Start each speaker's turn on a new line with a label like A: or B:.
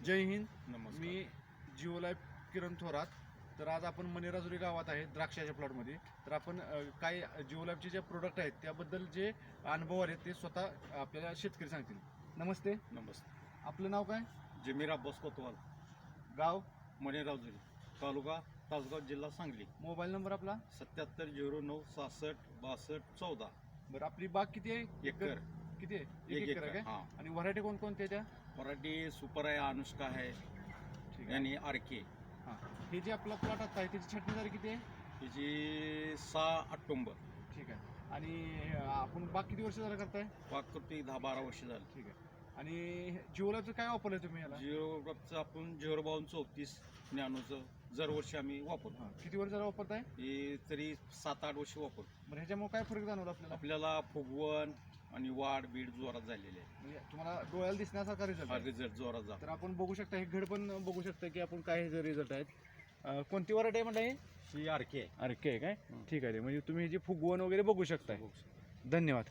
A: जय हिंद.
B: नमस्कार.
A: मी जिओलाईफ किरण थोरात. तर आज आपण मनेराजुरी गावात आहे द्राक्षाच्या प्लॉटमध्ये. तर आपण काही जिओलाईफचे जे प्रोडक्ट आहेत त्याबद्दल जे अनुभव आहेत ते स्वतः आपल्याला शेतकरी सांगतील. नमस्ते.
B: नमस्ते.
A: आपलं नाव काय?
B: जमीर अब्बास कोतवाल,
A: गाव?
B: मनेराजुरी, तालुका तासगाव, जिल्हा सांगली.
A: मोबाईल नंबर आपला?
B: 7709 66 62 14.
A: बरं, आपली बाग किती आहे?
B: एकर.
A: किती आहे?
B: एक
A: एकर आहे
B: एकर.
A: काय?
B: हां.
A: आणि व्हरायटी कोणकोणत्या त्या?
B: मराठी सुपर आहे, अनुष्का आहे
A: ठीक आहे.
B: आणि आरके.
A: हां, हे जे आपला प्लॉट आता आहे त्याची छाटणी तारीख किती आहे?
B: हिची 6 ऑक्टोबर.
A: ठीक आहे. आणि आपण बाग किती वर्ष झालं करताय?
B: पाककृती 10-12 वर्ष झाली.
A: ठीक आहे. आणि जिओलाईफचं काय वापरलंय तुम्ही याला?
B: जिओचं आपण 05234 नॅनोचं दरवर्षी आम्ही वापरतो.
A: हां, किती वर्ष झालं वापरताय?
B: हे तरी 7-8 वर्ष वापरतो.
A: बरं, ह्याच्यामुळे काय फरक जाणवला आपल्याला?
B: आपल्याला फुगवण आणि वाढ बीड जोरात झालेली आहे.
A: म्हणजे तुम्हाला डोळ्याला दिसण्यासारखा रिझल्ट
B: हा
A: आहे.
B: रिझल्ट जोरात झाला.
A: तर आपण बघू शकता, हे घड पण बघू शकता की आपण काय ह्याचे रिझल्ट आहेत. कोणती व्हरायटी आहे म्हणता?
B: ही आरके आहे.
A: अरे काय काय
B: हं.
A: ठीक आहे. म्हणजे तुम्ही ह्याची फुगवण वगैरे बघू शकताय. धन्यवाद.